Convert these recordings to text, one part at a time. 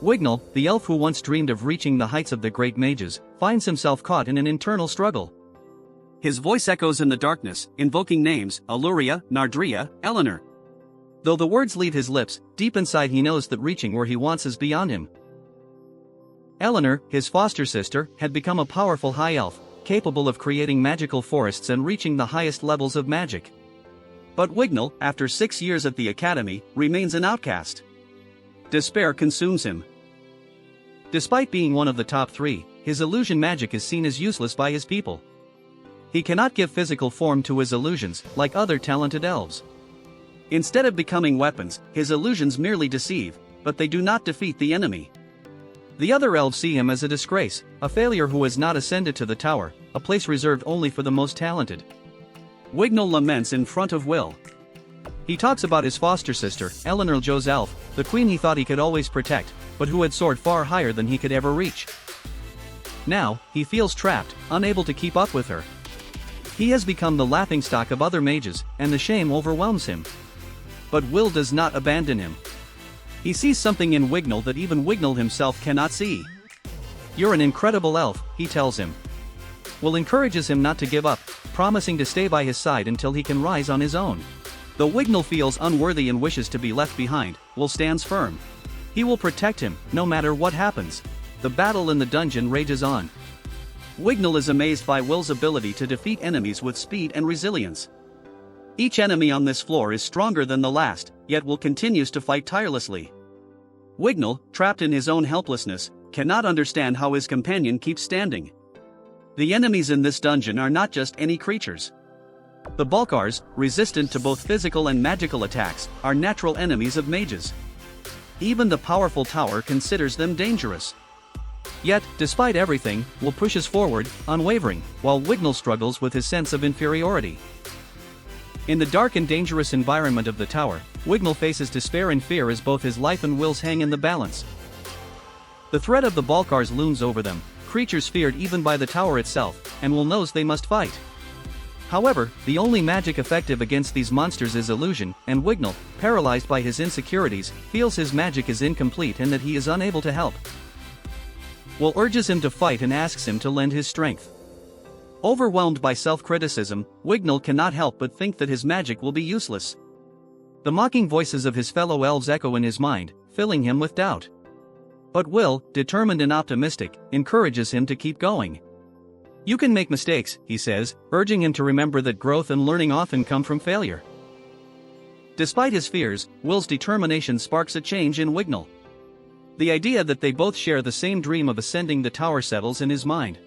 Wignall, the elf who once dreamed of reaching the heights of the great mages, finds himself caught in an internal struggle. His voice echoes in the darkness, invoking names: Aluria, Nardria, Eleanor. Though the words leave his lips, deep inside he knows that reaching where he wants is beyond him. Eleanor, his foster sister, had become a powerful high elf, capable of creating magical forests and reaching the highest levels of magic. But Wignall, after 6 years at the academy, remains an outcast. Despair consumes him. Despite being one of the top 3, his illusion magic is seen as useless by his people. He cannot give physical form to his illusions, like other talented elves. Instead of becoming weapons, his illusions merely deceive, but they do not defeat the enemy. The other elves see him as a disgrace, a failure who has not ascended to the tower, a place reserved only for the most talented. Wignall laments in front of Will. He talks about his foster sister, Eleanor Jo's elf, the queen he thought he could always protect, but who had soared far higher than he could ever reach. Now, he feels trapped, unable to keep up with her. He has become the laughingstock of other mages, and the shame overwhelms him. But Will does not abandon him. He sees something in Wignall that even Wignall himself cannot see. "You're an incredible elf," he tells him. Will encourages him not to give up, promising to stay by his side until he can rise on his own. Though Wignall feels unworthy and wishes to be left behind, Will stands firm. He will protect him, no matter what happens. The battle in the dungeon rages on. Wignall is amazed by Will's ability to defeat enemies with speed and resilience. Each enemy on this floor is stronger than the last, yet Will continues to fight tirelessly. Wignall, trapped in his own helplessness, cannot understand how his companion keeps standing. The enemies in this dungeon are not just any creatures. The Balkars, resistant to both physical and magical attacks, are natural enemies of mages. Even the powerful tower considers them dangerous. Yet, despite everything, Will pushes forward, unwavering, while Wignall struggles with his sense of inferiority. In the dark and dangerous environment of the tower, Wignall faces despair and fear as both his life and Will's hang in the balance. The threat of the Balkars looms over them, creatures feared even by the tower itself, and Will knows they must fight. However, the only magic effective against these monsters is illusion, and Wignall, paralyzed by his insecurities, feels his magic is incomplete and that he is unable to help. Will urges him to fight and asks him to lend his strength. Overwhelmed by self-criticism, Wignall cannot help but think that his magic will be useless. The mocking voices of his fellow elves echo in his mind, filling him with doubt. But Will, determined and optimistic, encourages him to keep going. "You can make mistakes," he says, urging him to remember that growth and learning often come from failure. Despite his fears, Will's determination sparks a change in Wignall. The idea that they both share the same dream of ascending the tower settles in his mind.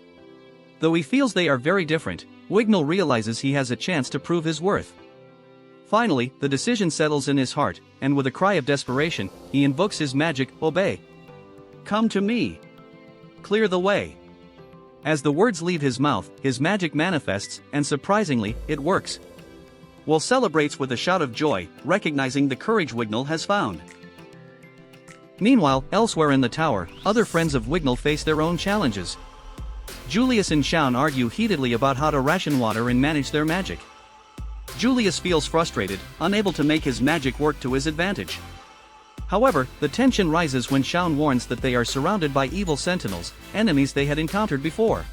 Though he feels they are very different, Wignall realizes he has a chance to prove his worth. Finally, the decision settles in his heart, and with a cry of desperation, he invokes his magic, Obey. "Come to me. Clear the way." As the words leave his mouth, his magic manifests, and surprisingly, it works. Will celebrates with a shout of joy, recognizing the courage Wignall has found. Meanwhile, elsewhere in the tower, other friends of Wignall face their own challenges. Julius and Shounen argue heatedly about how to ration water and manage their magic. Julius feels frustrated, unable to make his magic work to his advantage. However, the tension rises when Shounen warns that they are surrounded by evil sentinels, enemies they had encountered before.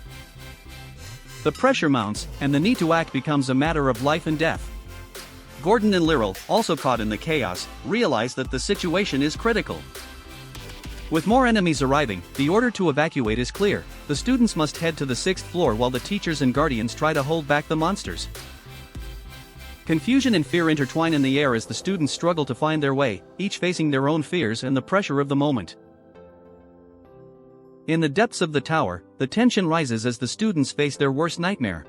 The pressure mounts, and the need to act becomes a matter of life and death. Gordon and Lyril, also caught in the chaos, realize that the situation is critical. With more enemies arriving, the order to evacuate is clear. The students must head to the 6th floor while the teachers and guardians try to hold back the monsters. Confusion and fear intertwine in the air as the students struggle to find their way, each facing their own fears and the pressure of the moment. In the depths of the tower, the tension rises as the students face their worst nightmare.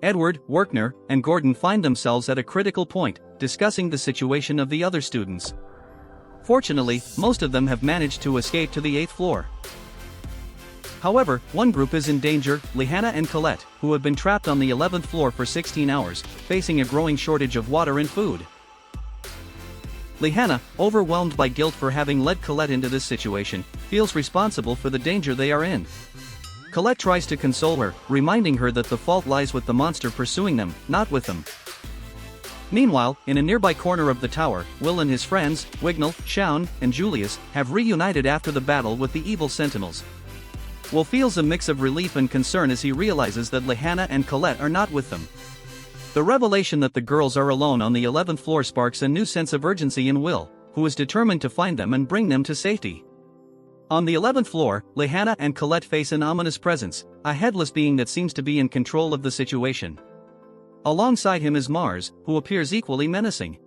Edward, Werkner, and Gordon find themselves at a critical point, discussing the situation of the other students. Fortunately, most of them have managed to escape to the 8th floor. However, one group is in danger, Lihanna and Colette, who have been trapped on the 11th floor for 16 hours, facing a growing shortage of water and food. Lihanna, overwhelmed by guilt for having led Colette into this situation, feels responsible for the danger they are in. Colette tries to console her, reminding her that the fault lies with the monster pursuing them, not with them. Meanwhile, in a nearby corner of the tower, Will and his friends, Wignall, Shounen, and Julius, have reunited after the battle with the evil sentinels. Will feels a mix of relief and concern as he realizes that Lehana and Colette are not with them. The revelation that the girls are alone on the 11th floor sparks a new sense of urgency in Will, who is determined to find them and bring them to safety. On the 11th floor, Lehana and Colette face an ominous presence, a headless being that seems to be in control of the situation. Alongside him is Mars, who appears equally menacing.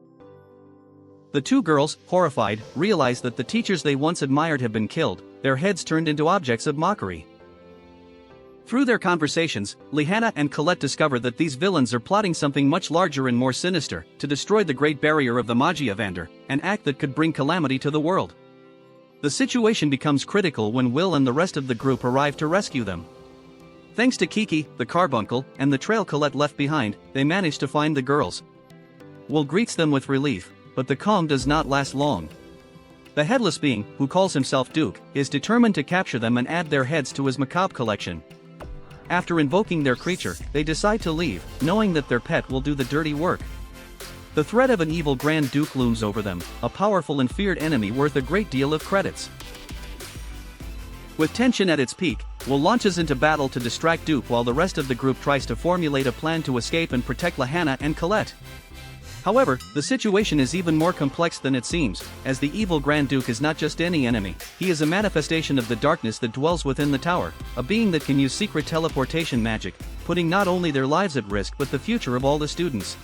The two girls, horrified, realize that the teachers they once admired have been killed, their heads turned into objects of mockery. Through their conversations, Lehana and Colette discover that these villains are plotting something much larger and more sinister, to destroy the Great Barrier of the Magiavander, an act that could bring calamity to the world. The situation becomes critical when Will and the rest of the group arrive to rescue them. Thanks to Kiki, the carbuncle, and the trail Colette left behind, they manage to find the girls. Will greets them with relief, but the calm does not last long. The headless being, who calls himself Duke, is determined to capture them and add their heads to his macabre collection. After invoking their creature, they decide to leave, knowing that their pet will do the dirty work. The threat of an evil Grand Duke looms over them, a powerful and feared enemy worth a great deal of credits. With tension at its peak, Will launches into battle to distract Duke while the rest of the group tries to formulate a plan to escape and protect Lehana and Colette. However, the situation is even more complex than it seems, as the evil Grand Duke is not just any enemy, he is a manifestation of the darkness that dwells within the tower, a being that can use secret teleportation magic, putting not only their lives at risk but the future of all the students.